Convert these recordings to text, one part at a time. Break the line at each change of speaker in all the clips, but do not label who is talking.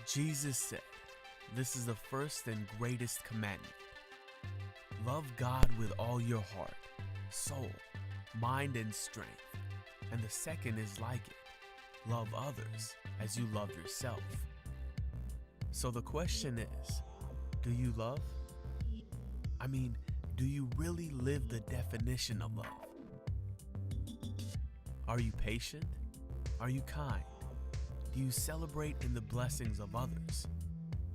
Jesus said, "This is the first and greatest commandment. Love God with all your heart, soul, mind, and strength. And the second is like it. Love others as you love yourself." So the question is, do you love? I mean, do you really live the definition of love? Are you patient? Are you kind? Do you celebrate in the blessings of others?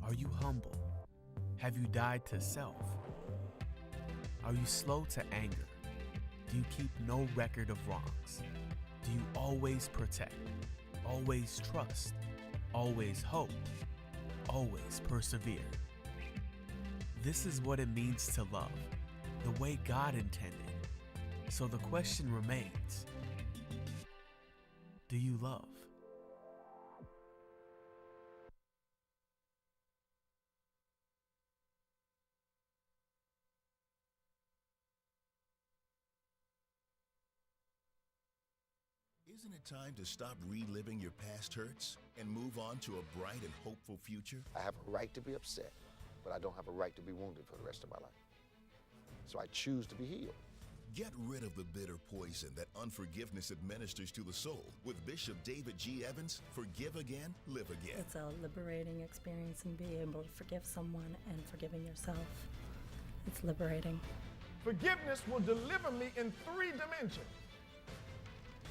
Are you humble? Have you died to self? Are you slow to anger? Do you keep no record of wrongs? Do you always protect, always trust, always hope, always persevere? This is what it means to love, the way God intended. So the question remains, do you love?
Isn't it time to stop reliving your past hurts and move on to a bright and hopeful future?
I have a right to be upset, but I don't have a right to be wounded for the rest of my life. So I choose to be healed.
Get rid of the bitter poison that unforgiveness administers to the soul with Bishop David G. Evans. Forgive again, live again.
It's a liberating experience, and being able to forgive someone and forgiving yourself. It's liberating.
Forgiveness will deliver me in 3 dimensions.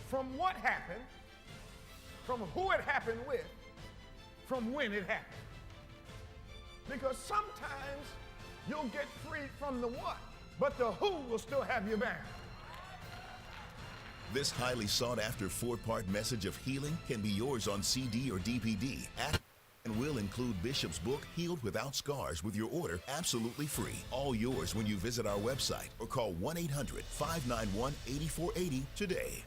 From what happened, from who it happened with, from when it happened. Because sometimes you'll get free from the what, but the who will still have you bound.
This highly sought-after 4-part message of healing can be yours on CD or DVD and will include Bishop's book, Healed Without Scars, with your order absolutely free. All yours when you visit our website or call 1-800-591-8480 today.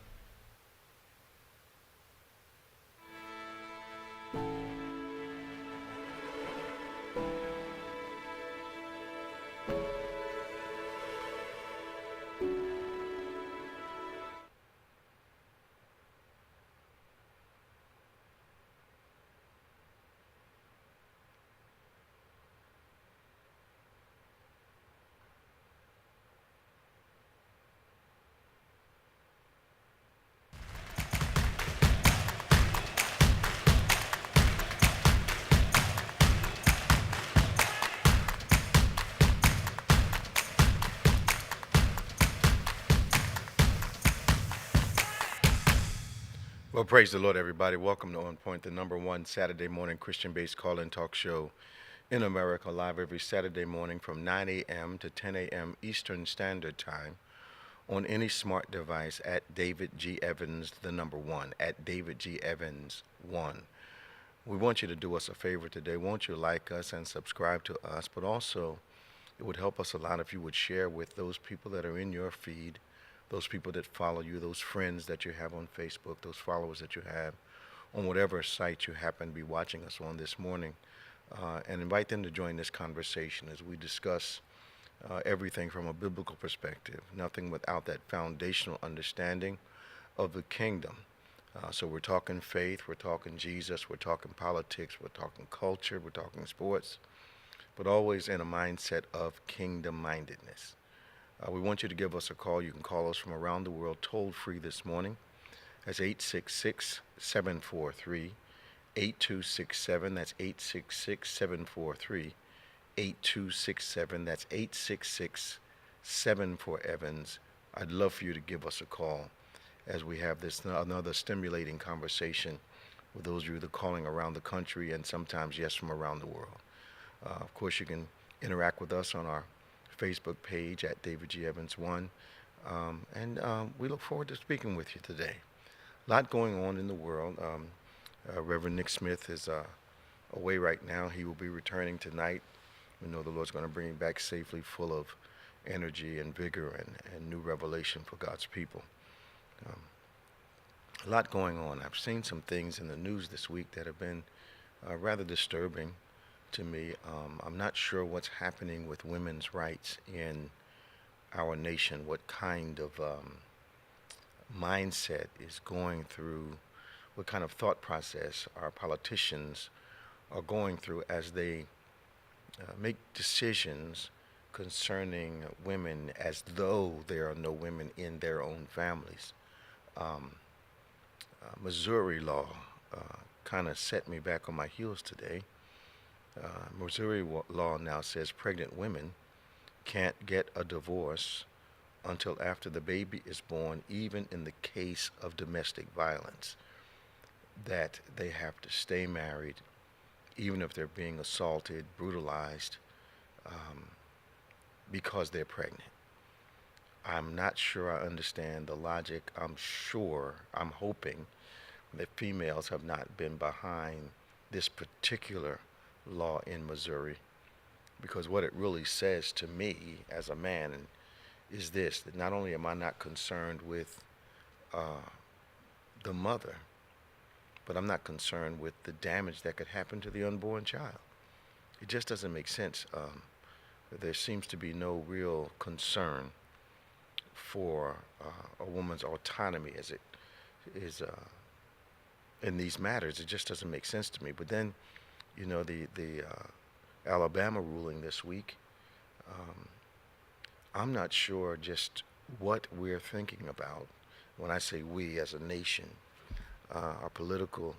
Well, praise the Lord, everybody. Welcome to On Point, the number one Saturday morning Christian-based call-in talk show in America, live every Saturday morning from 9 a.m. to 10 a.m. Eastern Standard Time on any smart device at David G. Evans, the number one, at David G. Evans 1. We want you to do us a favor today. Won't you like us and subscribe to us? But also, it would help us a lot if you would share with those people that are in your feed, those people that follow you, those friends that you have on Facebook, those followers that you have on whatever site you happen to be watching us on this morning, and invite them to join this conversation as we discuss everything from a biblical perspective, nothing without that foundational understanding of the kingdom. So we're talking faith, we're talking Jesus, we're talking politics, we're talking culture, we're talking sports, but always in a mindset of kingdom-mindedness. We want you to give us a call. You can call us from around the world toll-free this morning. That's 866-743-8267. That's 866-743-8267. That's 866-74-EVANS. I'd love for you to give us a call as we have this another stimulating conversation with those of you that are calling around the country and sometimes, yes, from around the world. Of course, you can interact with us on our Facebook page at David G. Evans 1. And we look forward to speaking with you today. A lot going on in the world. Reverend Nick Smith is away right now. He will be returning tonight. We know the Lord's going to bring him back safely, full of energy and vigor and new revelation for God's people. A lot going on. I've seen some things in the news this week that have been rather disturbing to me. I'm not sure what's happening with women's rights in our nation, what kind of mindset is going through, what kind of thought process our politicians are going through as they make decisions concerning women as though there are no women in their own families. Missouri law kind of set me back on my heels today. Missouri law now says pregnant women can't get a divorce until after the baby is born, even in the case of domestic violence, that they have to stay married, even if they're being assaulted, brutalized, because they're pregnant. I'm not sure I understand the logic. I'm hoping that females have not been behind this particular law in Missouri, because what it really says to me as a man is this, that not only am I not concerned with the mother, but I'm not concerned with the damage that could happen to the unborn child. It just doesn't make sense. There seems to be no real concern for a woman's autonomy as it is in these matters. It just doesn't make sense to me. But then, you know, the Alabama ruling this week, I'm not sure just what we're thinking about when I say we as a nation, our political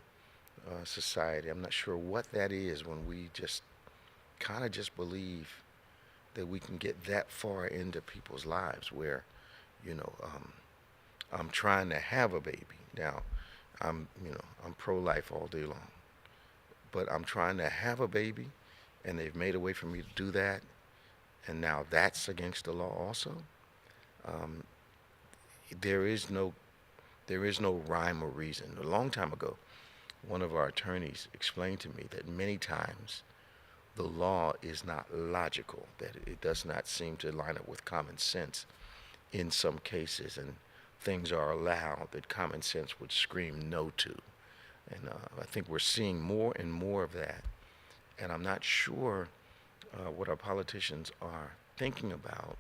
society. I'm not sure what that is when we just kind of just believe that we can get that far into people's lives where, you know, I'm trying to have a baby. Now, I'm pro-life all day long, but I'm trying to have a baby, and they've made a way for me to do that, and now that's against the law also. There is no rhyme or reason. A long time ago, one of our attorneys explained to me that many times the law is not logical, that it does not seem to line up with common sense in some cases, and things are allowed that common sense would scream no to. And I think we're seeing more and more of that. And I'm not sure what our politicians are thinking about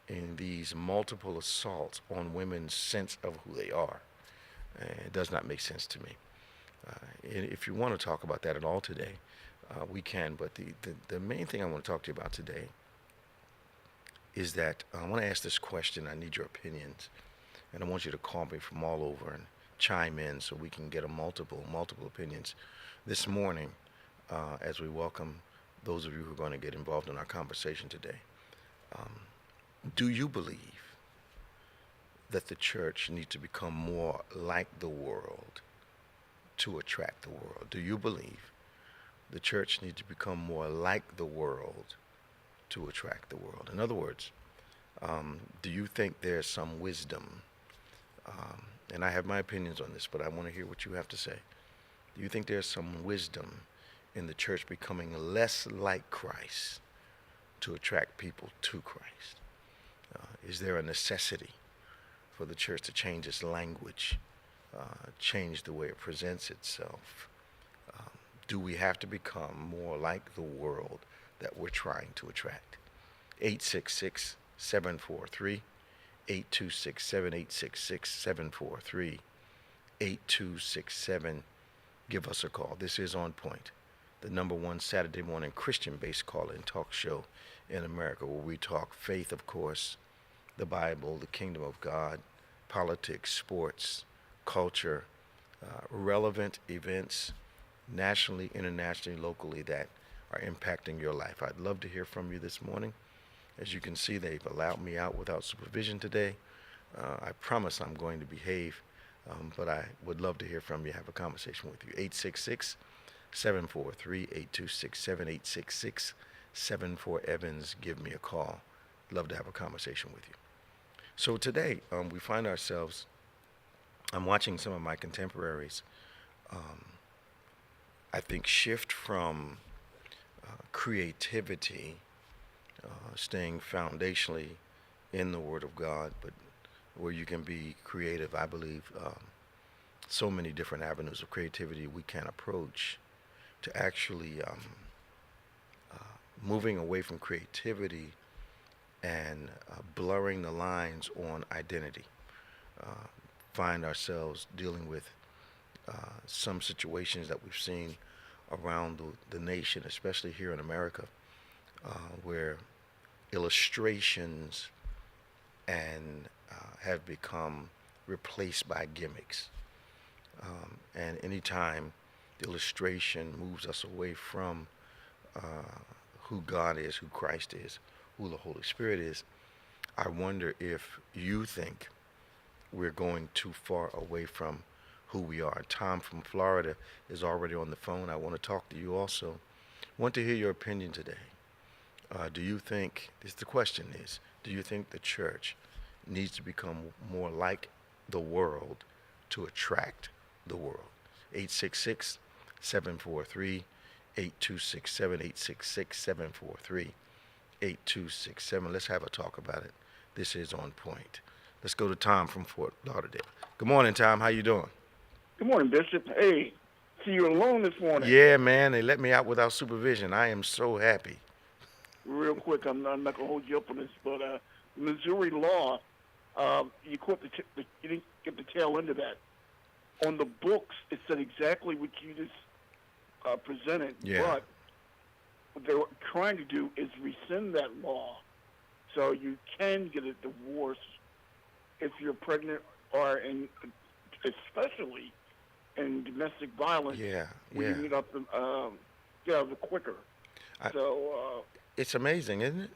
in these multiple assaults on women's sense of who they are. It does not make sense to me. If you want to talk about that at all today, we can, but the main thing I want to talk to you about today is that I want to ask this question. I need your opinions, and I want you to call me from all over and chime in so we can get a multiple opinions this morning as we welcome those of you who are going to get involved in our conversation today. Do you believe that the church needs to become more like the world to attract the world? Do you believe the church needs to become more like the world to attract the world? In other words, do you think there's some wisdom, and I have my opinions on this, but I want to hear what you have to say. Do you think there's some wisdom in the church becoming less like Christ to attract people to Christ? Is there a necessity for the church to change its language, change the way it presents itself? Do we have to become more like the world that we're trying to attract? 866-743-8267, 866-743-8267. Give us a call. This is On Point, the #1 Saturday morning Christian-based call-in talk show in America, where we talk faith, of course, the Bible, the kingdom of God, politics, sports, culture, relevant events, nationally, internationally, locally, that are impacting your life. I'd love to hear from you this morning. As you can see, they've allowed me out without supervision today. I promise I'm going to behave, but I would love to hear from you, have a conversation with you. 866-743-8267, 866-74-EVANS. Give me a call. Love to have a conversation with you. So today, we find ourselves, I'm watching some of my contemporaries, I think, shift from creativity, staying foundationally in the Word of God, but where you can be creative. I believe so many different avenues of creativity we can approach, to actually moving away from creativity and blurring the lines on identity. Find ourselves dealing with some situations that we've seen around the nation, especially here in America, where illustrations and have become replaced by gimmicks. And anytime the illustration moves us away from who God is, who Christ is, who the Holy Spirit is, I wonder if you think we're going too far away from who we are. Tom from Florida is already on the phone. I want to talk to you also. Want to hear your opinion today. Do you think, the question is, do you think the church needs to become more like the world to attract the world? 866-743-8267, 866-743-8267. Let's have a talk about it. This is On Point. Let's go to Tom from Fort Lauderdale. Good morning, Tom. How you doing?
Good morning, Bishop. Hey, see you alone this morning.
Yeah, man. They let me out without supervision. I am so happy.
Real quick, I'm not going to hold you up on this, but Missouri law, you didn't get the tail end of that. On the books, it said exactly what you just presented.
Yeah.
But what they were trying to do is rescind that law, so you can get a divorce if you're pregnant or especially in domestic violence.
Yeah,
where you need up the get out of it quicker.
It's amazing, isn't it?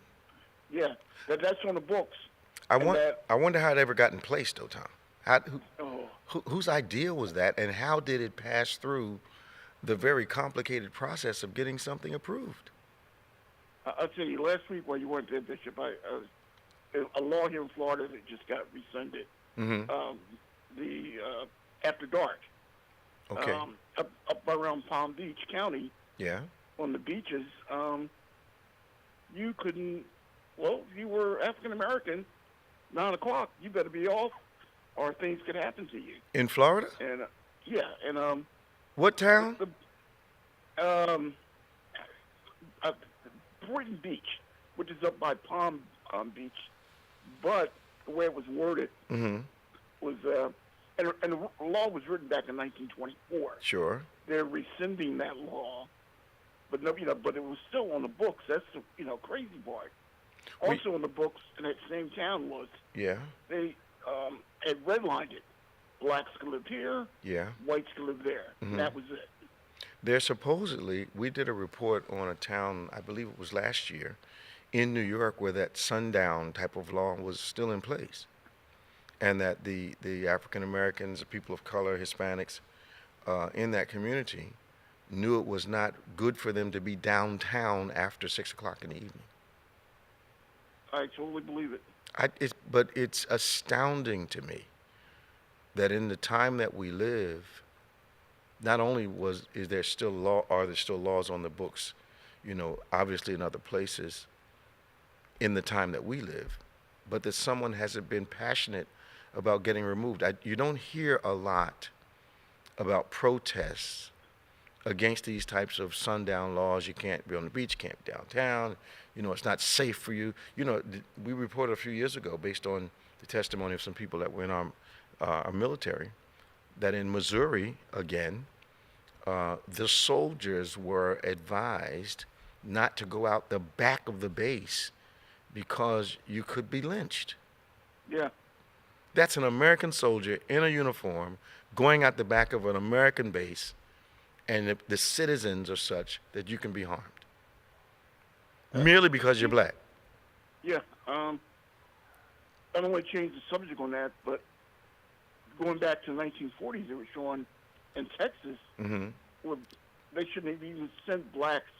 Yeah, that's on the books.
I wonder how it ever got in place, though, Tom. Whose idea was that, and how did it pass through the very complicated process of getting something approved?
I'll tell you, last week while you weren't there, Bishop, a law here in Florida that just got rescinded.
Mm-hmm.
The after dark.
Okay.
Up around Palm Beach County.
Yeah.
On the beaches, you couldn't. Well, if you were African American, 9 o'clock, you better be off, or things could happen to you.
In Florida?
And yeah, and
what town?
Brighton Beach, which is up by Palm Beach, but the way it was worded was, and the law was written back in 1924.
Sure.
They're rescinding that law, but no, but it was still on the books. That's the crazy part. Also on the books in that same town was they had redlined it. Blacks could live here. Yeah. Whites could live there. Mm-hmm. And that was it.
There supposedly, we did a report on a town, I believe it was last year, in New York, where that sundown type of law was still in place, and that the African Americans, the people of color, Hispanics, in that community, knew it was not good for them to be downtown after 6 o'clock in the evening.
I totally believe it.
But it's astounding to me that in the time that we live, not only are there still laws on the books, obviously in other places, in the time that we live, but that someone hasn't been passionate about getting removed. You don't hear a lot about protests against these types of sundown laws. You can't be on the beach, can't be downtown. It's not safe for you. We reported a few years ago, based on the testimony of some people that were in our military, that in Missouri, again, the soldiers were advised not to go out the back of the base because you could be lynched.
Yeah.
That's an American soldier in a uniform going out the back of an American base, and the citizens are such that you can be harmed. Merely because you're black.
Yeah. I don't want to change the subject on that, but going back to the 1940s, they were showing in Texas where they shouldn't have even sent blacks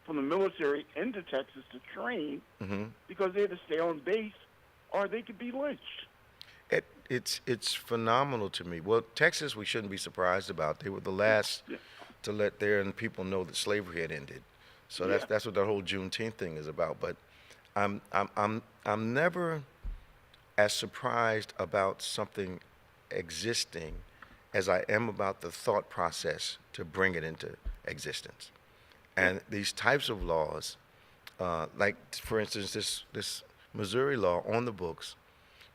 from the military into Texas to train because they had to stay on base or they could be lynched.
It's phenomenal to me. Well, Texas, we shouldn't be surprised about. They were the last to let their people know that slavery had ended. So that's what the whole Juneteenth thing is about. But I'm never as surprised about something existing as I am about the thought process to bring it into existence. And these types of laws, like for instance this Missouri law on the books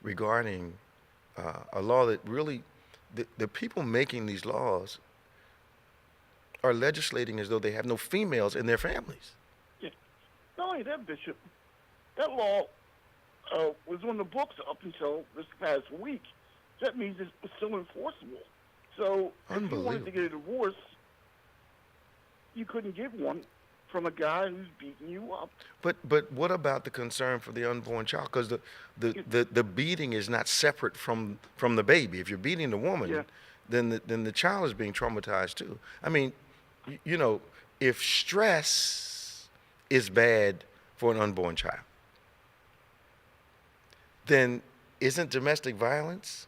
regarding a law that really the people making these laws are legislating as though they have no females in their families.
Yeah. Not only that, Bishop, that law was on the books up until this past week. That means it's still enforceable. So if you wanted to get a divorce, you couldn't get one from a guy who's beating you up.
But what about the concern for the unborn child? Because the beating is not separate from the baby. If you're beating the woman, then the child is being traumatized too. I mean, you know, if stress is bad for an unborn child, then isn't domestic violence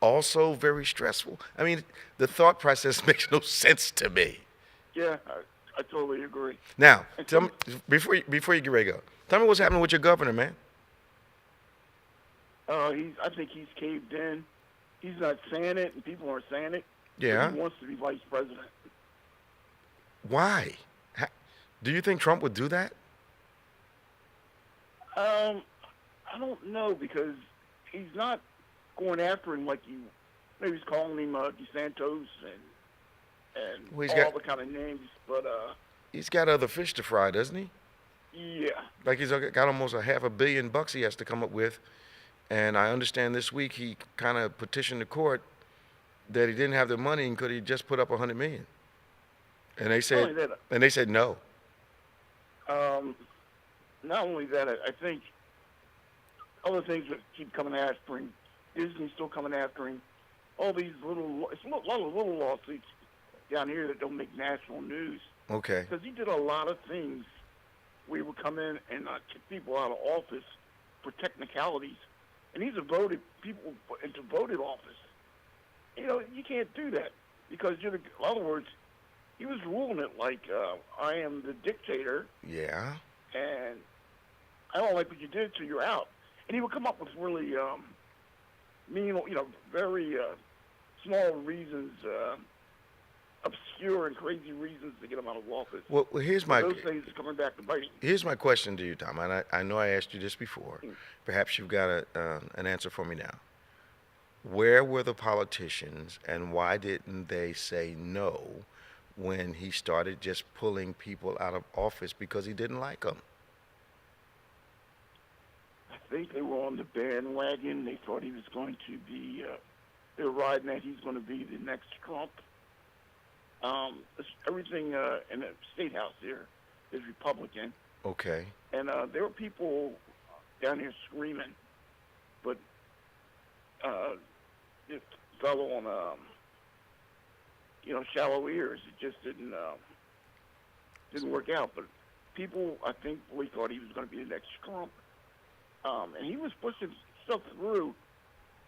also very stressful? I mean, the thought process makes no sense to me.
Yeah, I totally agree.
Now, tell me, before you get ready to go, tell me what's happening with your governor, man.
I think he's caved in. He's not saying it, and people aren't saying it.
Yeah.
He wants to be vice president.
Why? Do you think Trump would do that?
I don't know, because he's not going after him like maybe he's calling him DeSantos and
Well,
all the kind of names, but
he's got other fish to fry, doesn't he?
Yeah.
Like he's got almost $500 million he has to come up with, and I understand this week he kind of petitioned the court that he didn't have the money and could he just put up $100 million, and they said no.
Not only that, I think other things that keep coming after him. Disney's still coming after him. All these it's a lot of little lawsuits down here that don't make national news.
Okay.
Because he did a lot of things where he would come in and kick people out of office for technicalities. And he's voted people into voted office. You know, you can't do that because in other words, he was ruling it like I am the dictator.
Yeah.
And I don't like what you did, so you're out. And he would come up with really very small reasons, obscure and crazy reasons to get him out of office.
Well, those
things are coming back to bite him.
Here's my question to you, Tom. And I know I asked you this before. Perhaps you've got an answer for me now. Where were the politicians, and why didn't they say no when he started just pulling people out of office because he didn't like them?
I think they were on the bandwagon. They thought he was going to be, they were riding that he's going to be the next Trump. Everything in the State House here is Republican.
Okay.
And there were people down here screaming, but it fell on, shallow ears. It just didn't work out. But people, I think, really thought he was going to be the next Trump. And he was pushing stuff through,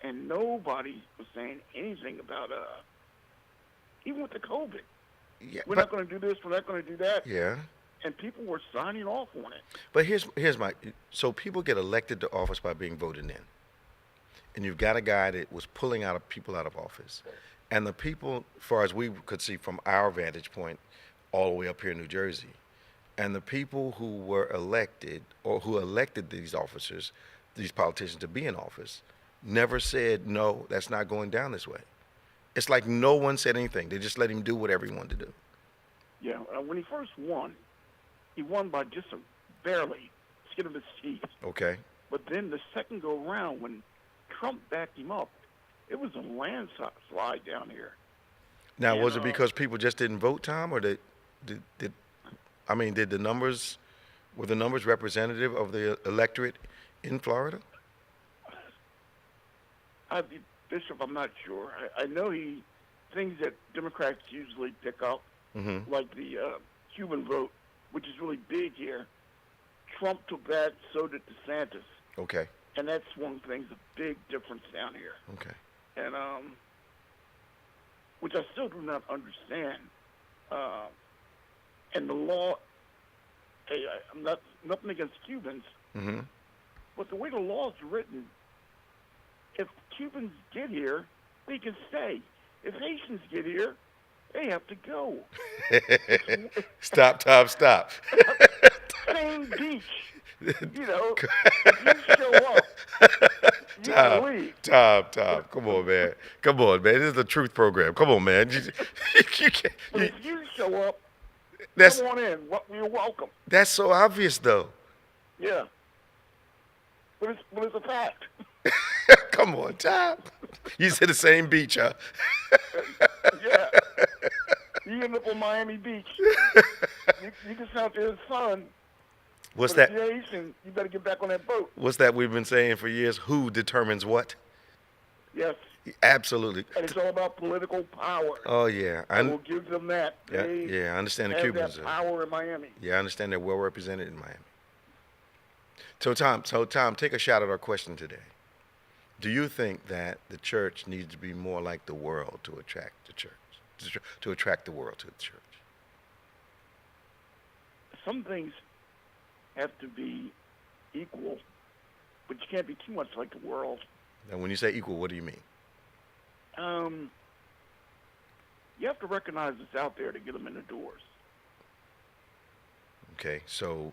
and nobody was saying anything about, even with the COVID.
Yeah,
we're not going to do this, we're not going to do that.
Yeah.
And people were signing off on it.
But so people get elected to office by being voted in. And you've got a guy that was pulling people out of office. And the people, as far as we could see from our vantage point, all the way up here in New Jersey, and the people who were elected, or who elected these officers, these politicians to be in office, never said, no, that's not going down this way. It's like no one said anything. They just let him do whatever he wanted to do.
Yeah, when he first won, he won by just barely, skin of his teeth.
Okay.
But then the second go around, when Trump backed him up, it was a landslide down here.
Now, was it because people just didn't vote, Tom, or were the numbers representative of the electorate in Florida?
Bishop, I'm not sure. I know things that Democrats usually pick up, like the Cuban vote, which is really big here. Trump took that, so did DeSantis.
Okay.
And that's one thing, a big difference down here.
Okay.
And which I still do not understand. And the law, I'm nothing against Cubans, but the way the law is written, if Cubans get here, they can stay. If Haitians get here, they have to go.
Stop, Tom, stop.
Same beach. If you show up, You gotta leave.
Tom. Come on, man. This is the truth program. Come on, man. You can't,
But if you show up,
that's,
come on in. You're welcome.
that's so obvious, though.
Yeah. But it's a fact.
Come on, Tom. You said the same beach, huh?
Yeah. You end up on Miami Beach. You can sit out there in the sun.
What's
for
that?
days, and you better get back on that boat.
What's that we've been saying for years? Who determines what?
Yes.
Absolutely.
And it's all about political power.
Oh, yeah.
I will give them that.
Yeah, I understand the
have
Cubans.
that power in Miami.
Yeah, I understand they're well represented in Miami. So Tom, take a shot at our question today. Do you think that the church needs to be more like the world to attract the church, to attract the world to the church?
Some things have to be equal, but you can't be too much like the world.
And when you say equal, what do you mean?
You have to recognize it's out there to get them in the doors.
Okay, so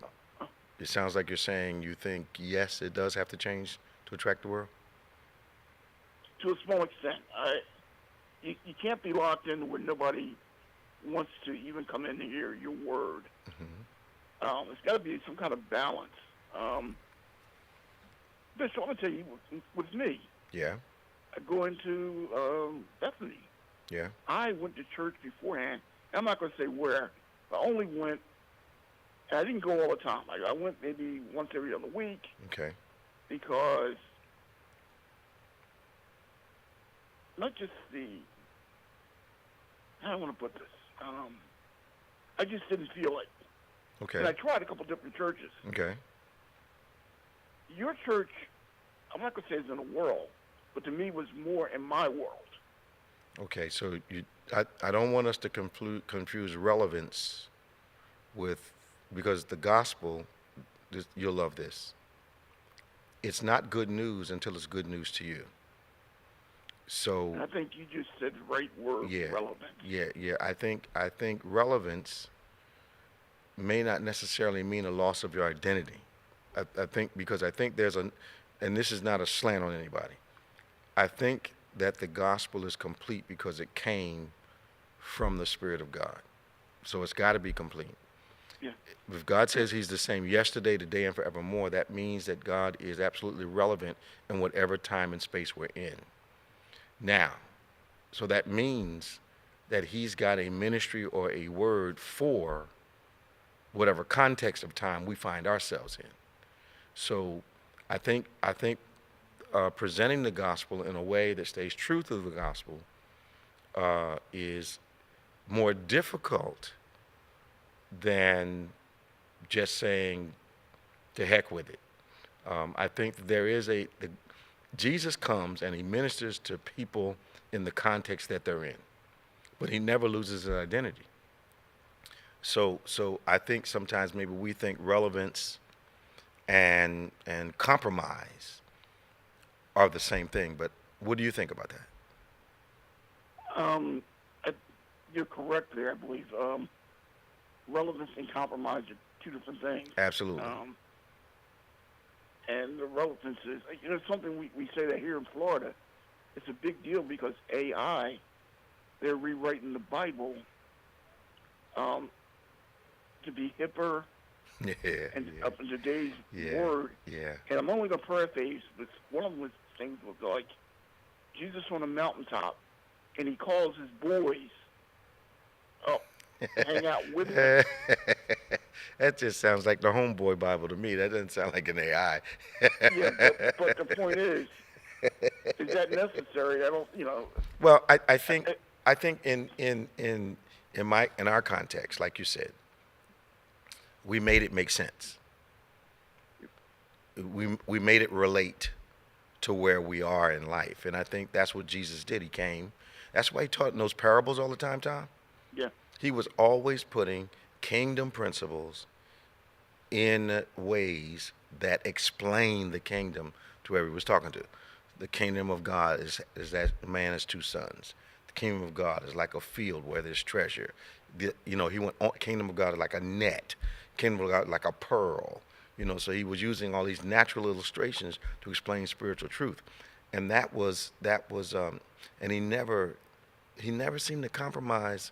it sounds like you're saying you think, yes, it does have to change to attract the world?
To a small extent. You can't be locked in where nobody wants to even come in to hear your word. Mm-hmm. It's got to be some kind of balance. Bishop, I'm going to tell you, with me,
Yeah.
I go into Bethany.
Yeah.
I went to church beforehand. I'm not going to say where. I only went, and I didn't go all the time. I went maybe once every other week.
Okay.
Because not just how do I want to put this? I just didn't feel it.
Okay.
And I tried a couple different churches.
Okay.
Your church, I'm not going to say it's in the world, but to me was more in my world.
Okay, so I don't want us to confuse relevance with, because the gospel, you'll love this. It's not good news until it's good news to you. So
And I think you just said the right word,
yeah,
relevant.
Yeah. I think relevance may not necessarily mean a loss of your identity. I think there's and this is not a slant on anybody. I think that the gospel is complete because it came from the Spirit of God. So it's got to be complete.
Yeah.
If God says he's the same yesterday, today, and forevermore, that means that God is absolutely relevant in whatever time and space we're in. Now, so that means that he's got a ministry or a word for whatever context of time we find ourselves in. So I think presenting the gospel in a way that stays true to the gospel is more difficult than just saying to heck with it. I think there is Jesus comes and he ministers to people in the context that they're in, but he never loses his identity. So I think sometimes maybe we think relevance and compromise are the same thing, but what do you think about that?
You're correct there, I believe. Relevance and compromise are two different things.
Absolutely.
And the relevance is, something we say that here in Florida, it's a big deal because AI, they're rewriting the Bible to be hipper and up in today's word.
Yeah.
And I'm only going to paraphrase, but one of them things was like Jesus on a mountaintop, and he calls his boys up to hang out with him.
That just sounds like the Homeboy Bible to me. That doesn't sound like an AI.
Yeah, but the point is that necessary? I don't,
Well, I think in our context, like you said, we made it make sense. We made it relate to where we are in life, and I think that's what Jesus did. He came. That's why he taught in those parables all the time, Tom.
Yeah.
He was always putting kingdom principles in ways that explain the kingdom to whoever he was talking to. The kingdom of God is that man has two sons. The kingdom of God is like a field where there's treasure. He went on, kingdom of God is like a net. Kingdom of God is like a pearl. So he was using all these natural illustrations to explain spiritual truth, and that was, and he never seemed to compromise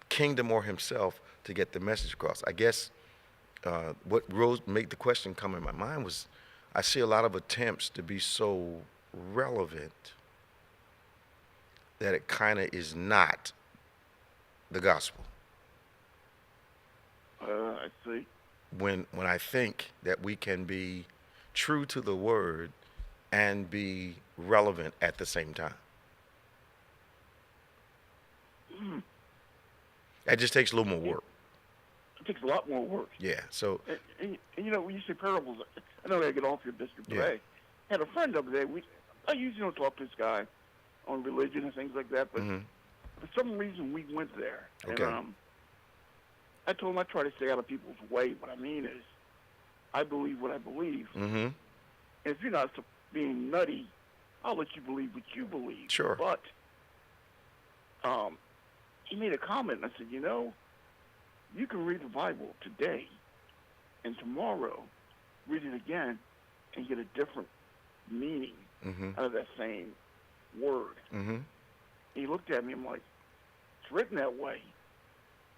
kingdom or himself to get the message across. I guess what made the question come in my mind was, I see a lot of attempts to be so relevant that it kind of is not the gospel.
I see.
When I think that we can be true to the word and be relevant at the same time. That just takes a little more work.
It takes a lot more work.
Yeah, so...
And when you say parables, I know I gotta get off your Bishop, but I had a friend over there. I usually don't talk to this guy on religion and things like that, but for some reason we went there.
Okay.
And I told him I try to stay out of people's way. What I mean is, I believe what I believe. And if you're not being nutty, I'll let you believe what you believe.
Sure.
But he made a comment, and I said, you can read the Bible today and tomorrow, read it again, and get a different meaning out of that same word. He looked at me, I'm like, it's written that way.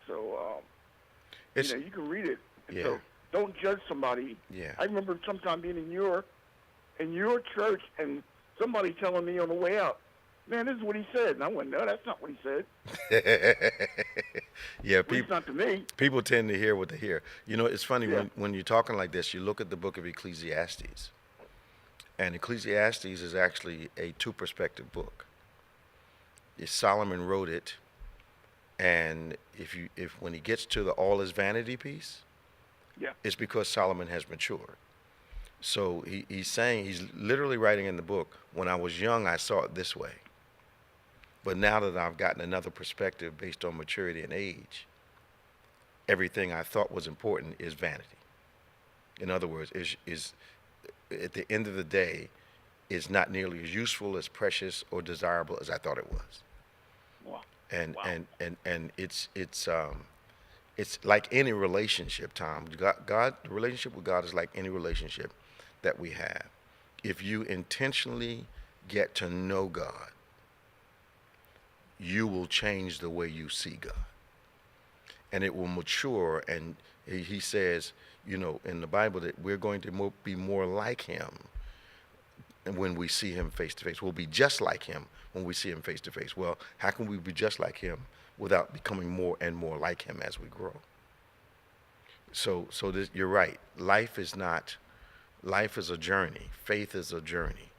So, you can read it.
Yeah.
So don't judge somebody.
Yeah.
I remember sometime being in your church and somebody telling me on the way out, man, this is what he said. And I went, no, that's not what he said.
Yeah,
At least not to me.
People tend to hear what they hear. It's funny, when you're talking like this, you look at the book of Ecclesiastes. And Ecclesiastes is actually a two-perspective book. Solomon wrote it, and if when he gets to the all is vanity piece, it's because Solomon has matured. So he's literally writing in the book, when I was young, I saw it this way. But now that I've gotten another perspective based on maturity and age, everything I thought was important is vanity. In other words, is at the end of the day, is not nearly as useful, as precious, or desirable as I thought it was.
Wow.
And it's like any relationship, Tom. The relationship with God is like any relationship that we have. If you intentionally get to know God, you will change the way you see God. And it will mature, and he says, in the Bible, that we're going to be more like him when we see him face to face. We'll be just like him when we see him face to face. Well, how can we be just like him without becoming more and more like him as we grow? So you're right. Life is a journey. Faith is a journey.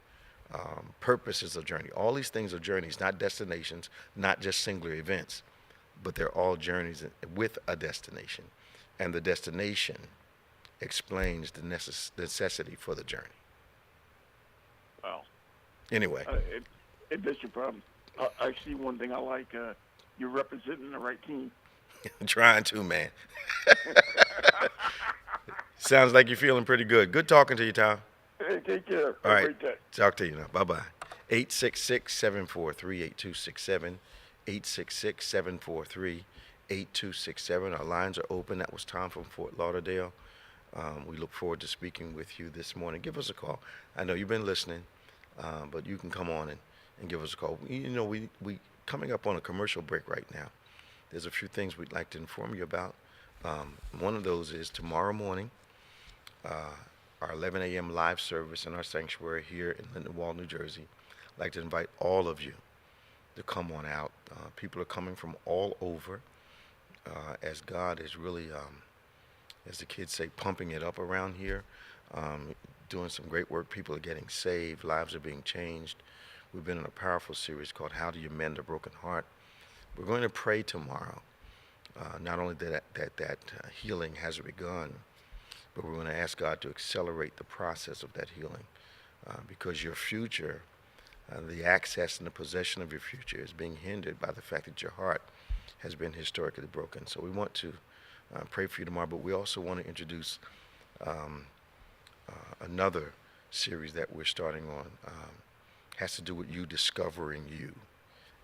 Purpose is a journey. All these things are journeys, not destinations, not just singular events, but they're all journeys with a destination. And the destination explains the necessity for the journey.
Wow.
Anyway.
That's your problem. I see one thing I like. You're representing the right team.
I'm trying to, man. Sounds like you're feeling pretty good. Good talking to you, Tom.
Hey, take care.
All right.
Great day.
Talk to you now. Bye-bye. 866-743-8267. 866-743-8267. Our lines are open. That was Tom from Fort Lauderdale. We look forward to speaking with you this morning. Give us a call. I know you've been listening, but you can come on and give us a call. We coming up on a commercial break right now. There's a few things we'd like to inform you about. One of those is tomorrow morning, our 11 a.m. live service in our sanctuary here in Lindenwold, New Jersey. I'd like to invite all of you to come on out. People are coming from all over as God is really, as the kids say, pumping it up around here, doing some great work. People are getting saved. Lives are being changed. We've been in a powerful series called How Do You Mend a Broken Heart? We're going to pray tomorrow. Not only that healing has begun, but we're going to ask God to accelerate the process of that healing because your future, the access and the possession of your future is being hindered by the fact that your heart has been historically broken. So we want to pray for you tomorrow, but we also want to introduce another series that we're starting on. Has to do with you discovering you,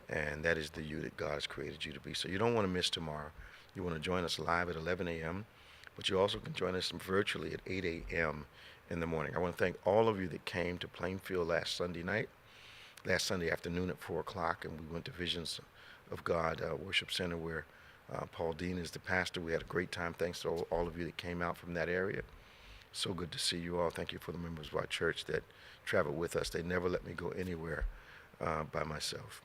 and that is the you that God has created you to be. So you don't want to miss tomorrow. You want to join us live at 11 a.m., but you also can join us virtually at 8 a.m. in the morning. I want to thank all of you that came to Plainfield last Sunday afternoon at 4 o'clock, and we went to Visions of God Worship Center where Paul Dean is the pastor. We had a great time. Thanks to all of you that came out from that area. So good to see you all. Thank you for the members of our church that traveled with us. They never let me go anywhere by myself.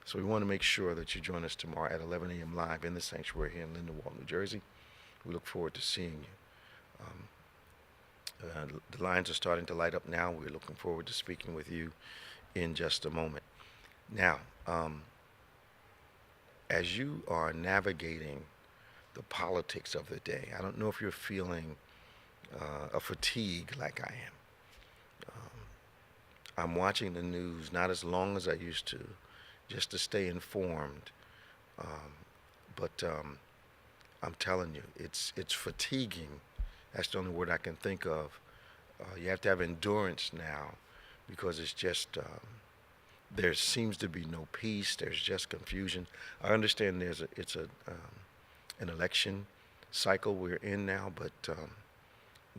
So we want to make sure that you join us tomorrow at 11 a.m. live in the sanctuary here in Lindenwold, New Jersey. We look forward to seeing you. The lines are starting to light up now. We're looking forward to speaking with you in just a moment. Now, as you are navigating the politics of the day, I don't know if you're feeling a fatigue like I am. I'm watching the news not as long as I used to, just to stay informed. But I'm telling you, it's fatiguing. That's the only word I can think of. You have to have endurance now because it's just, there seems to be no peace. There's just confusion. I understand it's an election cycle we're in now, but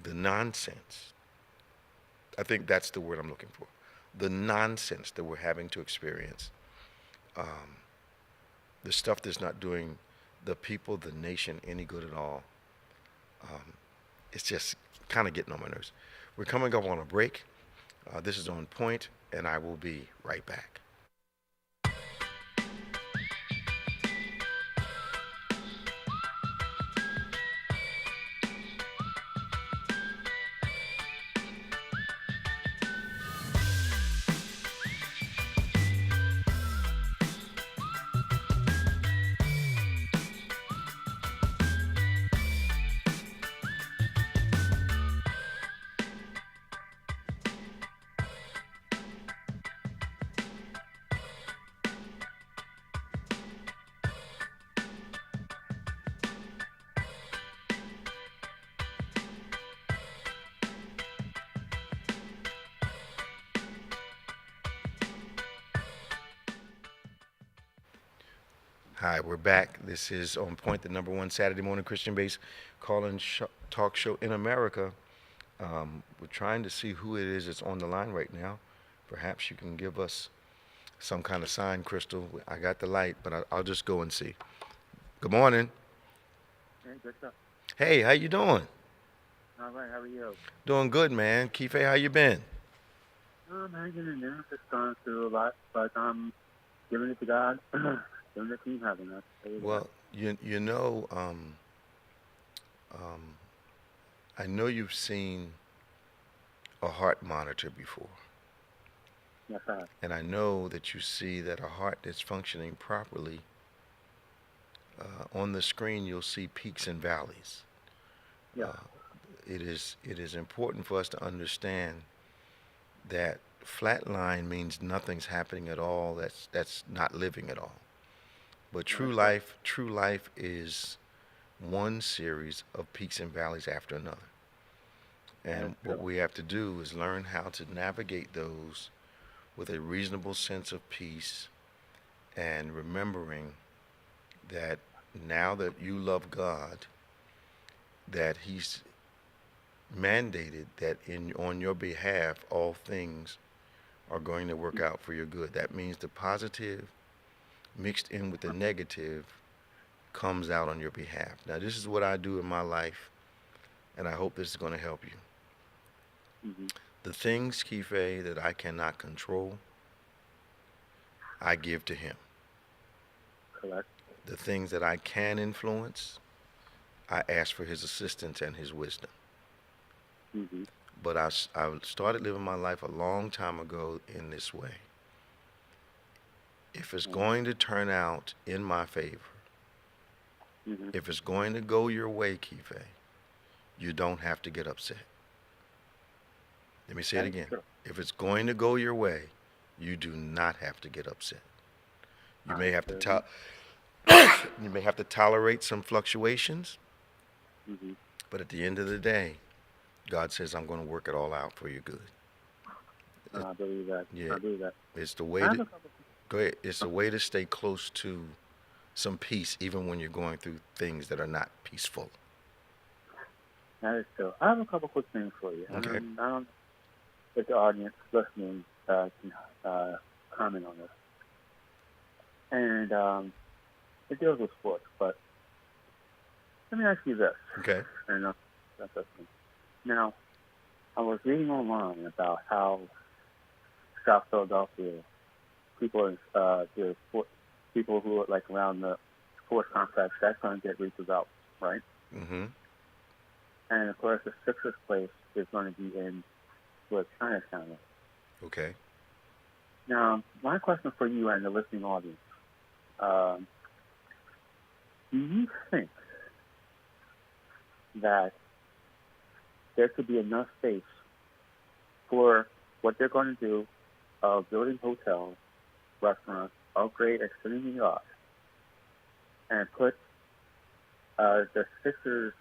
the nonsense, I think that's the word I'm looking for. The nonsense that we're having to experience, the stuff that's not doing the people, the nation any good at all, it's just kind of getting on my nerves. We're coming up on a break. This is On Point, and I will be right back. Hi, we're back. This is On Point, the number one Saturday morning Christian-based call-in talk show in America. We're trying to see who it is that's on the line right now. Perhaps you can give us some kind of sign, Crystal. I got the light, but I'll just go and see. Good morning.
Hey, what's up?
Hey, how you doing?
All right, how are you?
Doing good, man. Kiefe, how you been?
I'm hanging in there, just going through a lot, but I'm giving it to God. Giving it to Him, having that.
Well, you know, I know you've seen a heart monitor before.
Yes, I have.
And I know that you see that a heart that's functioning properly, on the screen you'll see peaks and valleys.
Yeah.
It is important for us to understand that flat line means nothing's happening at all. That's not living at all. But true life is one series of peaks and valleys after another. And what we have to do is learn how to navigate those with a reasonable sense of peace and remembering that now that you love God, that He's mandated that on your behalf all things are going to work out for your good. That means the positive mixed in with the negative comes out on your behalf. Now, this is what I do in my life, and I hope this is going to help you.
Mm-hmm.
The things, Kiefe, that I cannot control, I give to Him.
Correct.
The things that I can influence, I ask for His assistance and His wisdom.
Mm-hmm.
But I started living my life a long time ago in this way. If it's going to turn out in my favor,
Mm-hmm.
if it's going to go your way, Kiefe, you don't have to get upset. Let me say it again.
True.
If it's going to go your way, you do not have to get upset. You may have to you may have to tolerate some fluctuations,
Mm-hmm.
but at the end of the day, God says, I'm going to work it all out for your good.
I believe that.
Yeah.
I believe that.
It's the way
I have
to
a couple.
go ahead. It's a way to stay close to some peace, even when you're going through things that are not peaceful.
That is true. I have a couple quick things for you.
Okay.
I don't know if the audience listening can comment on this. And it deals with sports, but let me ask you this.
Okay.
And that's the thing. Now, I was reading online about how South Philadelphia people, people who are like around the sports complex, that's going to get redeveloped, right?
Mm-hmm.
And of course, the Sixers place is going to be in where Chinatown is.
Okay.
Now, my question for you and the listening audience: do you think that there could be enough space for what they're going to do of building hotels, restaurants, upgrade extending yachts, and put the Sixers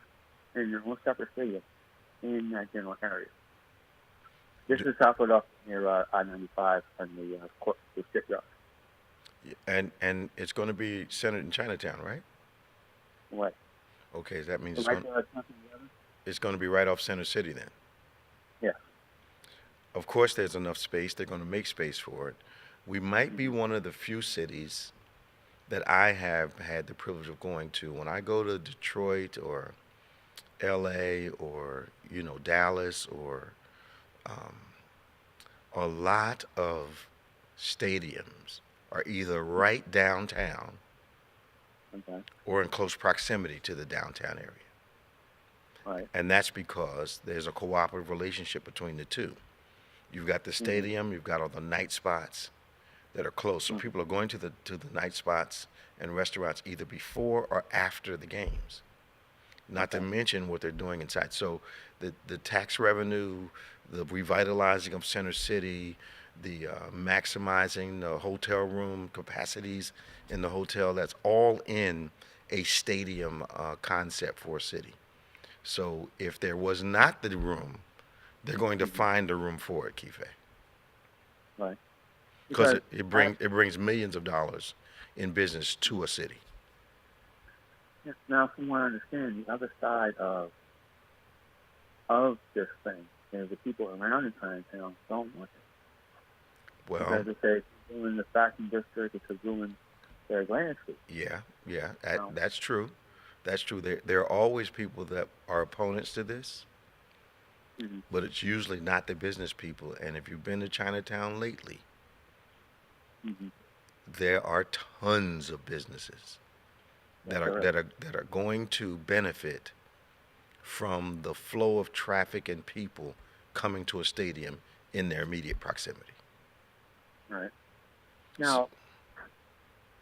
in their own separate stadium in that general area? This is South Philadelphia near I-95 and the shipyard.
And it's going to be centered in Chinatown, right?
What?
Okay, that means it's going to be right off Center City then.
Yeah.
Of course, there's enough space. They're going to make space for it. We might be one of the few cities that I have had the privilege of going to. When I go to Detroit or L.A. or, Dallas or a lot of stadiums are either right downtown or in close proximity to the downtown area.
Right.
And that's because there's a cooperative relationship between the two. You've got the stadium, you've got all the night spots that are close. So people are going to the night spots and restaurants either before or after the games. Not to mention what they're doing inside. So the tax revenue, the revitalizing of Center City, the maximizing the hotel room capacities in the hotel, that's all in a stadium concept for a city. So if there was not the room, they're going to find a room for it, Kife.
Right.
Because it brings millions of dollars in business to a city.
Now, from what I understand, the other side of this thing is the people around in Chinatown don't want it.
Well,
because if they're doing the fashion district, it's ruining their landscape.
Yeah, that's true. That's true. There are always people that are opponents to this, but it's usually not the business people. And if you've been to Chinatown lately, there are tons of businesses that are going to benefit from the flow of traffic and people coming to a stadium in their immediate proximity.
Right. Now,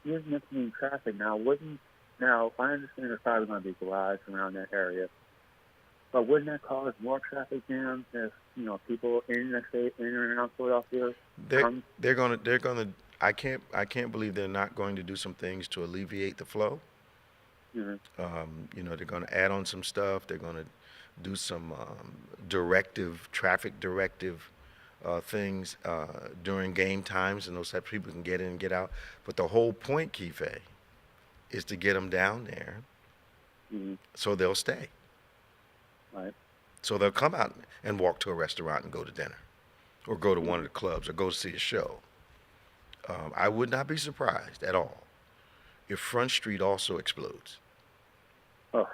you're mentioning traffic. Now, I understand there's probably going to be garage around that area, but wouldn't that cause more traffic jams if people in the state, in and around Philadelphia?
They're gonna. I can't believe they're not going to do some things to alleviate the flow. They're going to add on some stuff. They're going to do some traffic directive things during game times, and those type of people can get in and get out. But the whole point, Kife, is to get them down there so they'll stay.
Right.
So they'll come out and walk to a restaurant and go to dinner or go to one of the clubs or go see a show. I would not be surprised at all if Front Street also explodes.
Oh.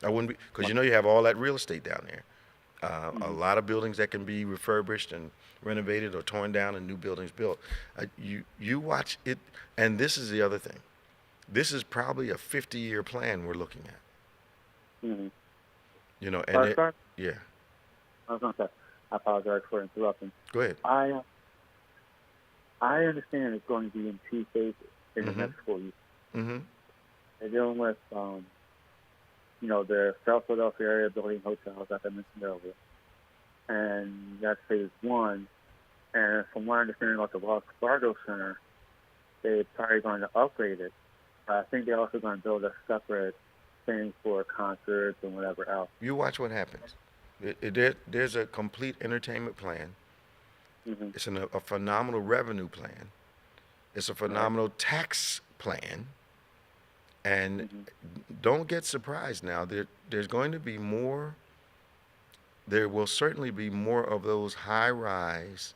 I wouldn't be, because you have all that real estate down there. A lot of buildings that can be refurbished and renovated or torn down and new buildings built. You watch it, and this is the other thing. This is probably a 50-year plan we're looking at. Yeah.
I was going to say, I apologize for interrupting.
Go ahead.
I understand it's going to be in 2 phases in the next 4 years. They're dealing with, the South Philadelphia area building hotels, like I mentioned earlier. And that's phase 1. And from what I understand about the Wells Fargo Center, they're probably going to upgrade it. I think they're also going to build a separate thing for concerts and whatever else.
You watch what happens. There's a complete entertainment plan. It's a phenomenal revenue plan. It's a phenomenal tax plan. And don't get surprised now. There's going to be more. There will certainly be more of those high-rise,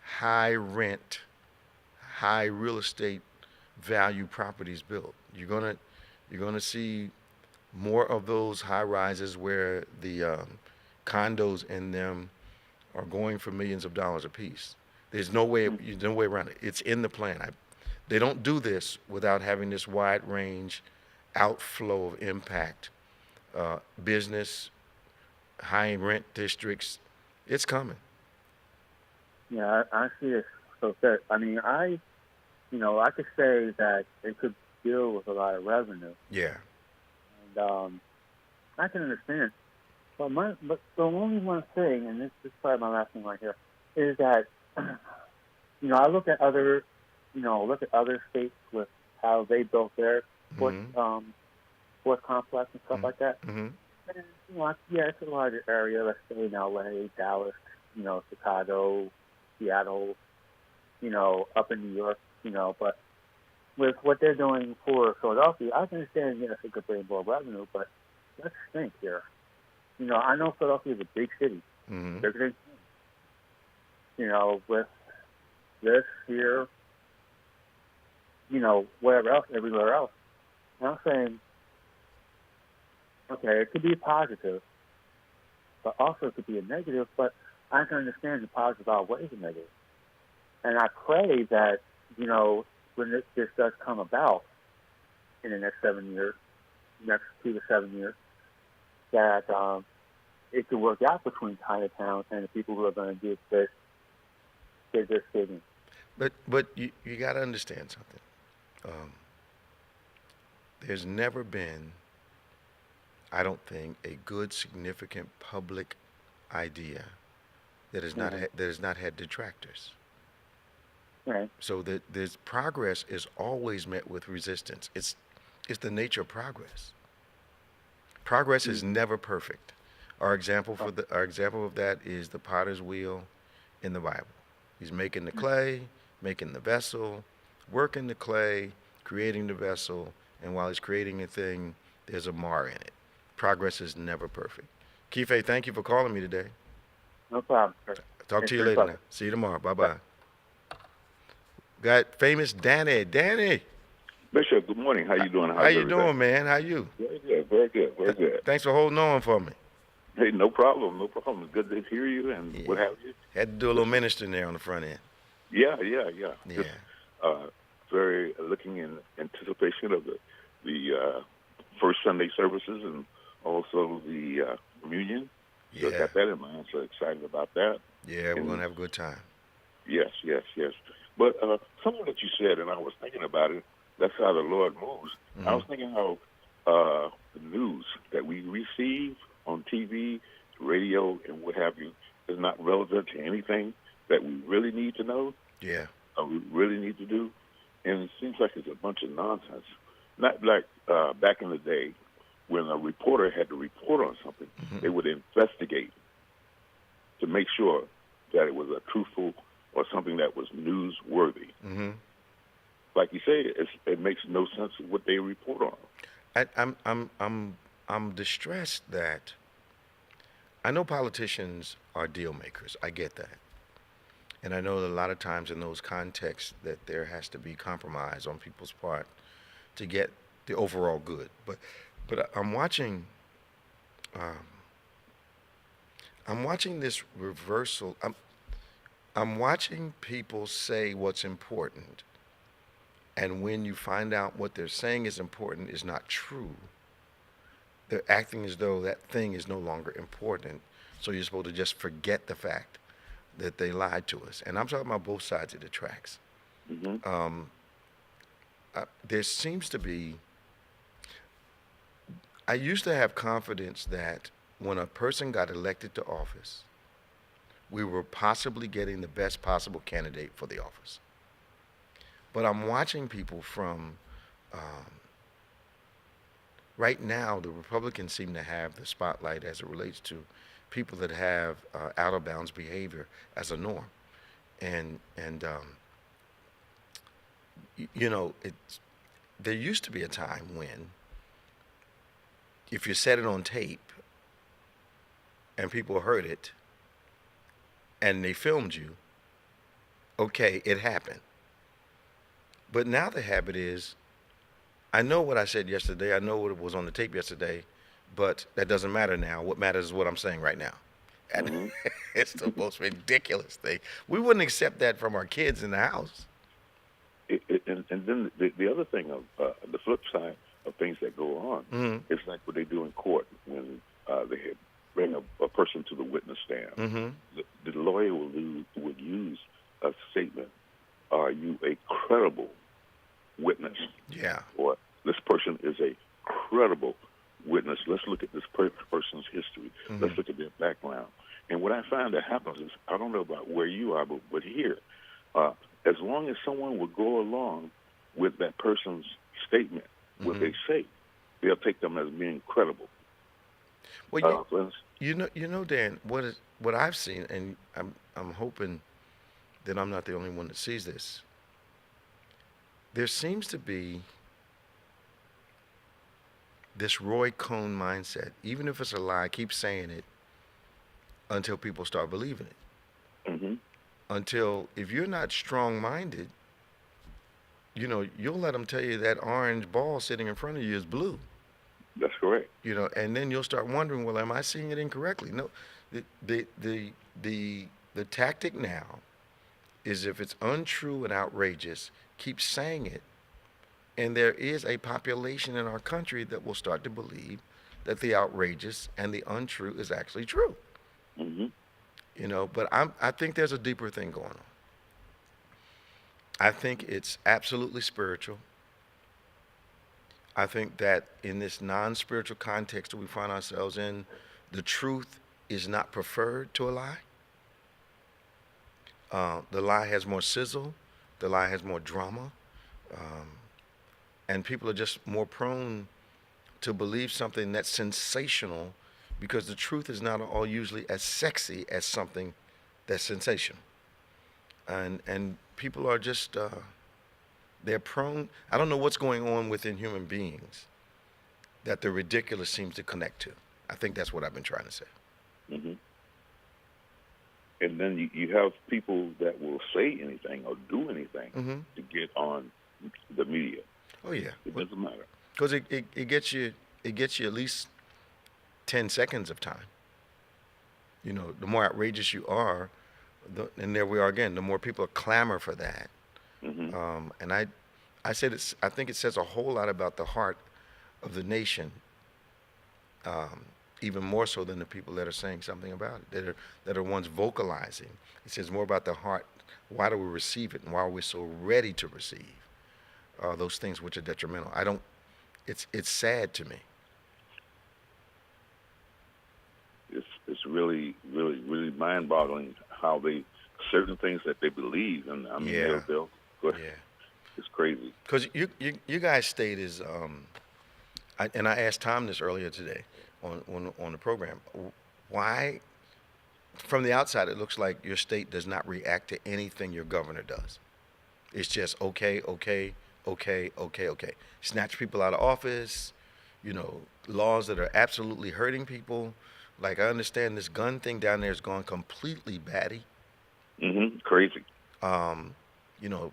high-rent, high real estate value properties built. You're gonna see more of those high-rises where the condos in them are going for millions of dollars apiece. There's no way around it. It's in the plan. They don't do this without having this wide range outflow of impact. Business, high rent districts, it's coming.
Yeah, I see it. So that, I mean, I could say that it could deal with a lot of revenue.
Yeah.
And I can understand. But the only one thing, and this is probably my last thing right here, is that I look at other states with how they built their sports complex and stuff like that.
Mm-hmm.
And, it's a larger area. Let's say in LA, Dallas, Chicago, Seattle, up in New York, But with what they're doing for Philadelphia, I can understand, yes, it could bring more revenue, but let's think here. I know Philadelphia is a big city.
Mm-hmm.
They're going to, with this here, whatever else, everywhere else. And I'm saying, okay, it could be a positive, but also it could be a negative, but I can understand the positive outweighs the negative. And I pray that, when this does come about in the next 7 years, next 2 to 7 years, that it could work out between Chinatown and the people who are going to do this, this city.
But you got to understand something. There's never been, I don't think, a good, significant public idea that has not had detractors.
Right.
So that there's progress is always met with resistance. It's the nature of progress. Progress is never perfect. Our example of that is the potter's wheel in the Bible. He's making the clay, making the vessel, working the clay, creating the vessel, and while he's creating a thing, there's a mar in it. Progress is never perfect. Kife, thank you for calling me today.
No problem.
Talk to you later now. See you tomorrow. Bye-bye. Got famous Danny. Danny.
Bishop, good morning. How you doing?
How you doing, man? How you?
Very good. Very good. Very good.
Thanks for holding on for me.
Hey, no problem. No problem. It's good to hear you and what have you.
Had to do a little ministering there on the front end.
Yeah.
Yeah.
Just, very looking in anticipation of the first Sunday services and also the communion. So
Yeah.
got that in mind. So excited about that.
Yeah, we're going to have a good time.
Yes. But something that you said, and I was thinking about it, that's how the Lord moves.
Mm-hmm.
I was thinking how the news that we receive on TV, radio, and what have you is not relevant to anything that we really need to know.
Yeah.
Or we really need to do. And it seems like it's a bunch of nonsense. Not like back in the day when a reporter had to report on something, they would investigate to make sure that it was a truthful or something that was newsworthy.
Mm-hmm.
Like you say, it makes no sense what they report on.
I'm distressed that I know politicians are deal makers. I get that. And I know that a lot of times in those contexts that there has to be compromise on people's part to get the overall good. But I'm watching this reversal. I'm watching people say what's important, and when you find out what they're saying is important is not true, they're acting as though that thing is no longer important, so you're supposed to just forget the fact that they lied to us. And I'm talking about both sides of the tracks.
Mm-hmm.
There seems to be, I used to have confidence that when a person got elected to office, we were possibly getting the best possible candidate for the office. But I'm watching people from, right now, the Republicans seem to have the spotlight as it relates to people that have out of bounds behavior as a norm. And there used to be a time when if you said it on tape and people heard it and they filmed you, okay, it happened. But now the habit is, I know what I said yesterday, I know what was on the tape yesterday, but that doesn't matter now. What matters is what I'm saying right now. And it's the most ridiculous thing. We wouldn't accept that from our kids in the house.
And then the other thing of the flip side of things that go on is like what they do in court when they bring a person to the witness stand. The lawyer would use a statement, "Are you a credible witness?"
Yeah.
Or this person is a credible witness. Let's look at this person's history. Let's look at their background. And what I find that happens is, I don't know about where you are, but here, as long as someone will go along with that person's statement, what they say, they'll take them as being credible.
Well, you know, Dan, what I've seen, and I'm hoping that I'm not the only one that sees this. There seems to be this Roy Cohn mindset. Even if it's a lie, keep saying it until people start believing it. Until, if you're not strong-minded, you know, you'll let them tell you that orange ball sitting in front of you is blue.
That's correct.
You know, and then you'll start wondering, well, am I seeing it incorrectly? No, the tactic now is, if it's untrue and outrageous, keep saying it. And there is a population in our country that will start to believe that the outrageous and the untrue is actually true. You know, but I think there's a deeper thing going on. I think it's absolutely spiritual. I think that in this non-spiritual context that we find ourselves in, the truth is not preferred to a lie. The lie has more sizzle. The lie has more drama. And people are just more prone to believe something that's sensational, because the truth is not all usually as sexy as something that's sensational. And people are just, they're prone, I don't know what's going on within human beings that the ridiculous seems to connect to. I think that's what I've been trying to say.
And then you have people that will say anything or do anything to get on the media.
Oh yeah,
it doesn't matter,
because it gets you at least 10 seconds of time. You know, the more outrageous you are, and there we are again, the more people clamor for that. And I said I think it says a whole lot about the heart of the nation, even more so than the people that are saying something about it, that are ones vocalizing. It says more about the heart. Why do we receive it, and why are we so ready to receive those things which are detrimental? It's sad to me.
It's really, really, really mind-boggling how certain things that they believe, and I mean, they'll it's crazy.
Because you guys' state is, and I asked Tom this earlier today on the program. Why, from the outside, it looks like your state does not react to anything your governor does. It's just okay. Snatch people out of office, you know, laws that are absolutely hurting people. Like, I understand this gun thing down there has gone completely batty.
Crazy.
You know,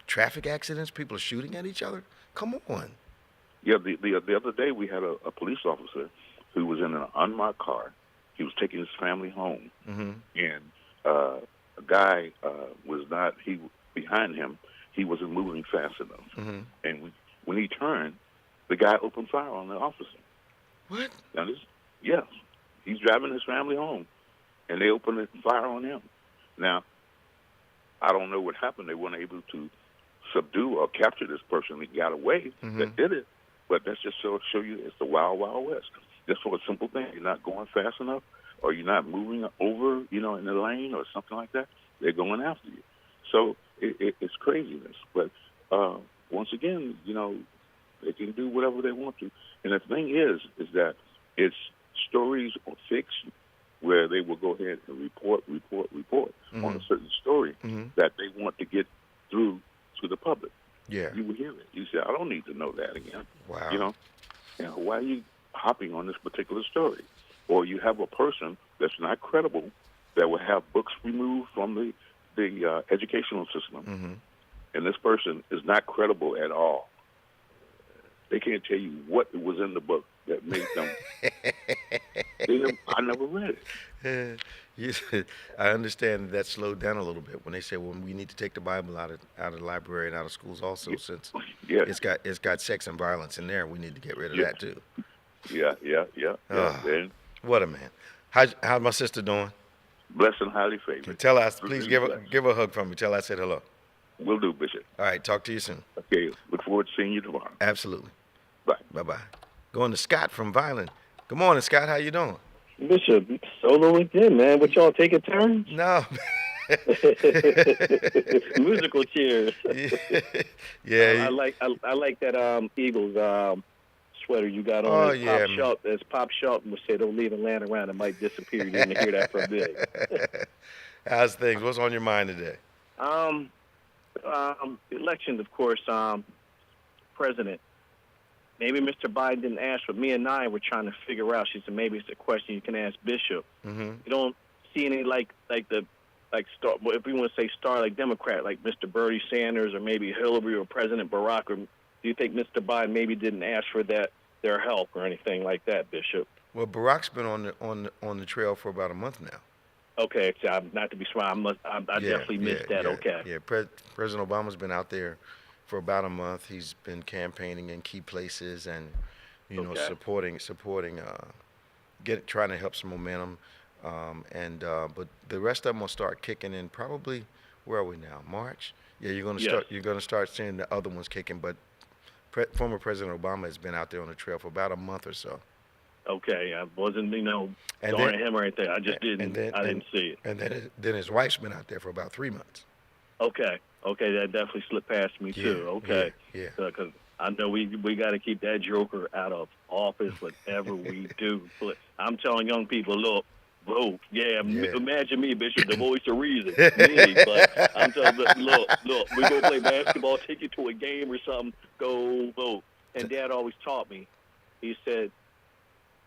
traffic accidents, people are shooting at each other. Come on.
Yeah, the other day we had a police officer who was in an unmarked car. He was taking his family home, and a guy was not. Behind him. He wasn't moving fast enough, and when he turned, the guy opened fire on the officer.
What?
Now yes, he's driving his family home, and they opened fire on him. Now, I don't know what happened. They weren't able to subdue or capture this person. He got away. That did it. But that's just show you it's the wild, wild west. Just for a simple thing, you're not going fast enough, or you're not moving over, you know, in the lane or something like that. They're going after you. So it's craziness. But once again, you know, they can do whatever they want to. And the thing is that it's stories or fiction where they will go ahead and report on a certain story that they want to get through to the public.
Yeah.
You would hear it. You say, I don't need to know that again.
Wow.
You know, why are you hopping on this particular story? Or you have a person that's not credible that will have books removed from the educational system,
Mm-hmm.
and this person is not credible at all. They can't tell you what was in the book that made them. I never read it.
I understand that slowed down a little bit when they say, well, we need to take the Bible out of the library and out of schools also, since it's got sex and violence in there. We need to get rid of that too.
Yeah.
What a man. How's my sister doing?
Blessed and highly favored.
Tell us, please give her a hug from me. Tell her I said hello.
Will do, Bishop.
All right, talk to you soon.
Okay, look forward to seeing you tomorrow.
Absolutely.
Bye.
Bye-bye. Going to Scott from Violin. Good morning, Scott. How you doing?
Bishop, solo again, man. What y'all taking turns?
No.
Musical chairs.
Yeah.
I like that Eagles sweater you got on.
Oh, yeah.
As Pop Shelton would say, don't leave it laying around. It might disappear. You didn't hear that from me.
How's things? What's on your mind today?
Elections, of course. President. Maybe Mr. Biden didn't ask, but me and I were trying to figure out. She said maybe it's a question you can ask Bishop.
Mm-hmm.
You don't see any like star. Well, if we want to say star, like Democrat, like Mr. Bernie Sanders or maybe Hillary or President Barack. Or do you think Mr. Biden maybe didn't ask for their help or anything like that, Bishop?
Well, Barack's been on the trail for about a month now.
Okay, so not to be smart, I definitely missed that.
Yeah,
okay.
Yeah, President Obama's been out there for about a month. He's been campaigning in key places and, supporting, trying to help some momentum. But the rest of them will start kicking in probably. Where are we now? March. Yeah, you're gonna start seeing the other ones kicking. But former President Obama has been out there on the trail for about a month or so.
Okay, I wasn't, throwing him or anything. I just didn't see it.
And then his wife's been out there for about 3 months.
Okay, that definitely slipped past me too. Okay,
yeah.
Because I know we got to keep that joker out of office, whatever we do. But I'm telling young people, look, vote. Yeah. Imagine me, Bishop, the voice of reason. Me, but I'm telling you, look, we go play basketball, take you to a game or something, go vote. And Dad always taught me. He said,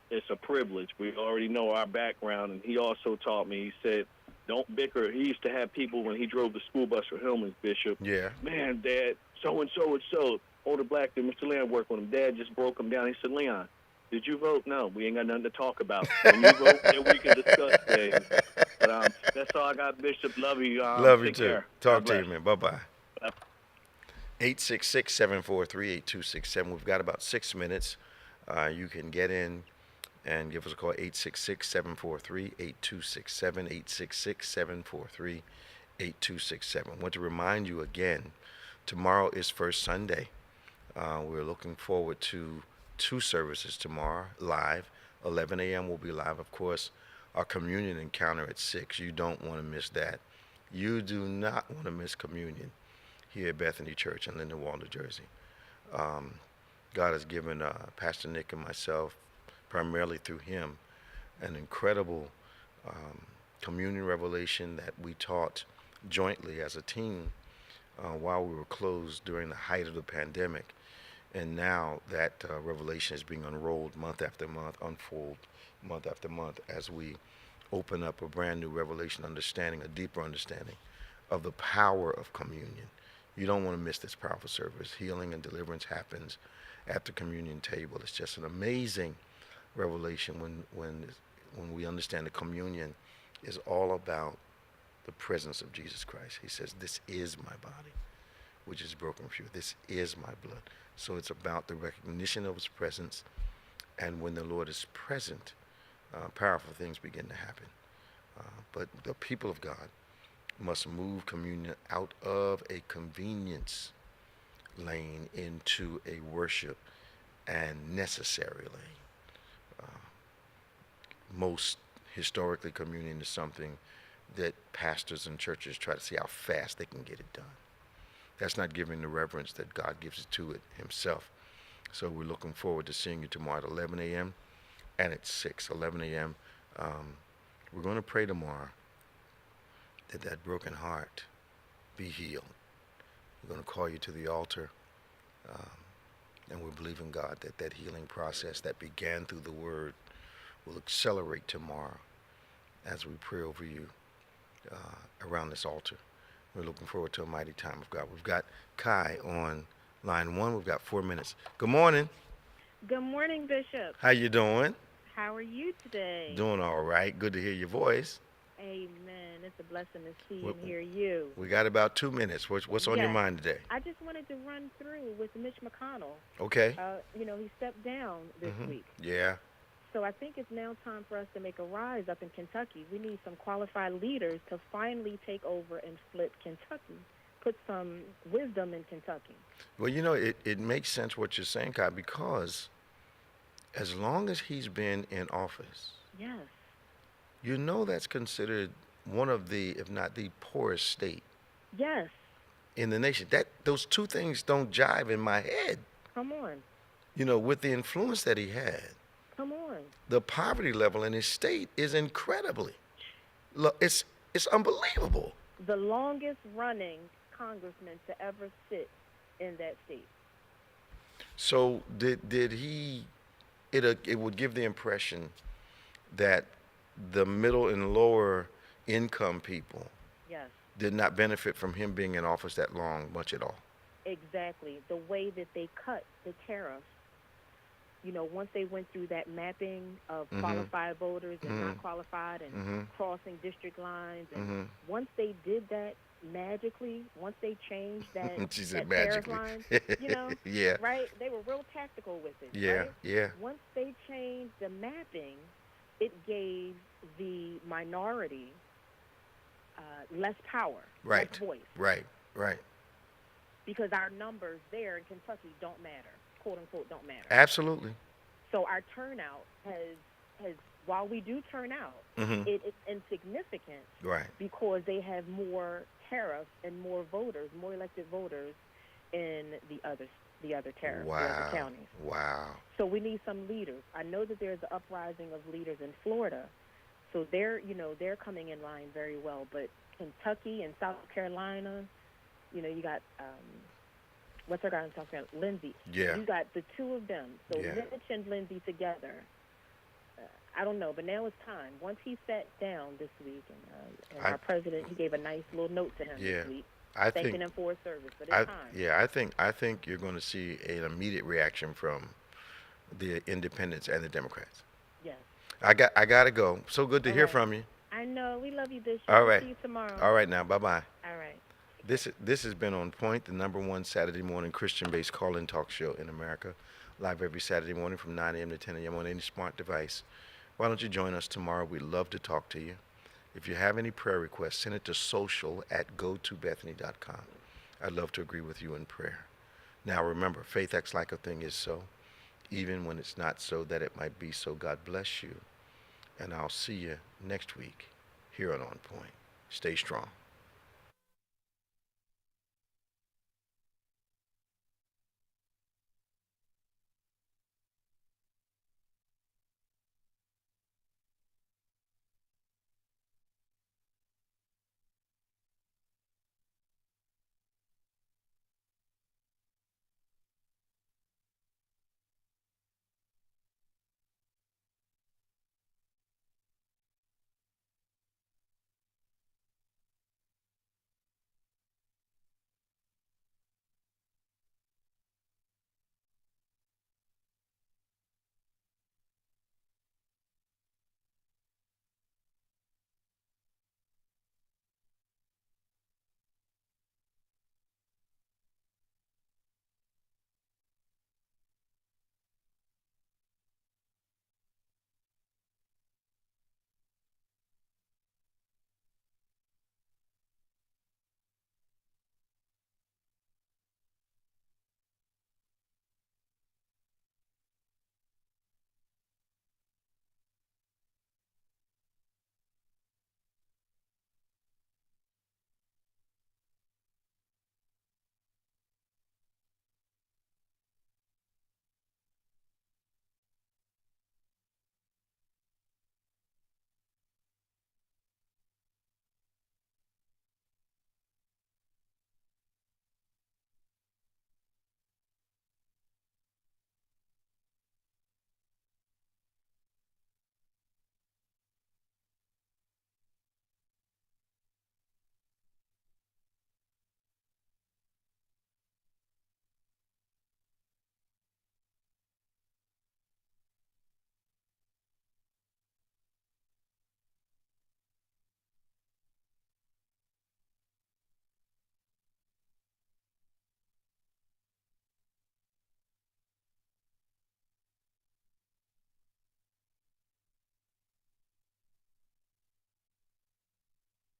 it's a privilege. We already know our background. And he also taught me, he said, don't bicker. He used to have people when he drove the school bus for Hillman's, Bishop.
Yeah.
Man, Dad, so-and-so and so. Older black dude, Mr. Leon worked with him. Dad just broke him down. He said, Leon, did you vote? No, we ain't got nothing to talk about. When you vote, then we can discuss things. But that's all I got, Bishop. Love you.
Love you, too.
Care.
Talk to you, man. Bye-bye. 866-743-8267. We've got about 6 minutes. You can get in and give us a call, 866-743-8267, 866-743-8267. I want to remind you again, tomorrow is First Sunday. We're looking forward to 2 services tomorrow, live. 11 a.m. will be live, of course. Our communion encounter at 6. You don't want to miss that. You do not want to miss communion here at Bethany Church in Lindenwold, New Jersey. God has given Pastor Nick and myself, primarily through him, an incredible communion revelation that we taught jointly as a team while we were closed during the height of the pandemic. And now that revelation is being unrolled month after month, unfold month after month, as we open up a brand new revelation understanding, a deeper understanding of the power of communion. You don't want to miss this powerful service. Healing and deliverance happens at the communion table. It's just an amazing revelation when we understand that communion is all about the presence of Jesus Christ. He says, this is my body, which is broken for you. This is my blood. So it's about the recognition of his presence. And when the Lord is present, powerful things begin to happen. But the people of God must move communion out of a convenience lane into a worship and necessary lane. Most historically, communion is something that pastors and churches try to see how fast they can get it done. That's not giving the reverence that God gives to it himself. So we're looking forward to seeing you tomorrow at 11 a.m. and at 11 a.m. We're going to pray tomorrow that broken heart be healed. We're going call you to the altar. And we believe in God that that healing process that began through the word will accelerate tomorrow as we pray over you around this altar. We're looking forward to a mighty time of God. We've got Kai on line 1. We've got 4 minutes. Good morning.
Good morning, Bishop.
How you doing?
How are you today?
Doing all right. Good to hear your voice.
Amen. It's a blessing to see and hear you.
We got about 2 minutes. What's on your mind today?
I just wanted to run through with Mitch McConnell.
Okay.
He stepped down this week.
Yeah.
So I think it's now time for us to make a rise up in Kentucky. We need some qualified leaders to finally take over and flip Kentucky, put some wisdom in Kentucky.
Well, it makes sense what you're saying, Kai, because as long as he's been in office,
yes,
that's considered one of the, if not the poorest state
yes,
in the nation. Those two things don't jive in my head.
Come on.
With the influence that he had.
Come on.
The poverty level in his state is incredibly, it's unbelievable.
The longest running congressman to ever sit in that state.
So did he, it would give the impression that the middle and lower income people
yes,
did not benefit from him being in office that long, much at all.
Exactly. The way that they cut the tariffs, once they went through that mapping of qualified voters and not qualified and crossing district lines, and once they did that magically, once they changed that,
she said
tariff
magically.
line,
yeah.
Right? They were real tactical with it.
Yeah,
right?
yeah.
Once they changed the mapping, it gave the minority less power,
right,
less voice.
Right.
Because our numbers there in Kentucky don't matter, quote unquote, don't matter.
Absolutely.
So our turnout has while we do turn out, it's insignificant.
Right.
Because they have more tariffs and more voters, more elected voters in the other tariffs, the other counties.
Wow.
So we need some leaders. I know that there's an uprising of leaders in Florida, so they're coming in line very well. But Kentucky and South Carolina, you got what's her guy in South Carolina, Lindsay.
Yeah.
You got the two of them. So
Yeah.
Mitch and Lindsay together. I don't know, but now it's time. Once he sat down this week, and our president, he gave a nice little note to him this week, thanking him for his service. But it's time.
Yeah, I think you're going to see an immediate reaction from the independents and the Democrats.
Yes.
I got to go. So good to hear from you.
I know. We love you, Bishop.
All right.
See you tomorrow.
All right now. Bye-bye.
All right.
This has been On Point, the #1 Saturday morning Christian-based call-in talk show in America, live every Saturday morning from 9 a.m. to 10 a.m. on any smart device. Why don't you join us tomorrow? We'd love to talk to you. If you have any prayer requests, send it to social@gotobethany.com. I'd love to agree with you in prayer. Now remember, faith acts like a thing is so, even when it's not so, that it might be so. God bless you, and I'll see you next week here on Point. Stay strong.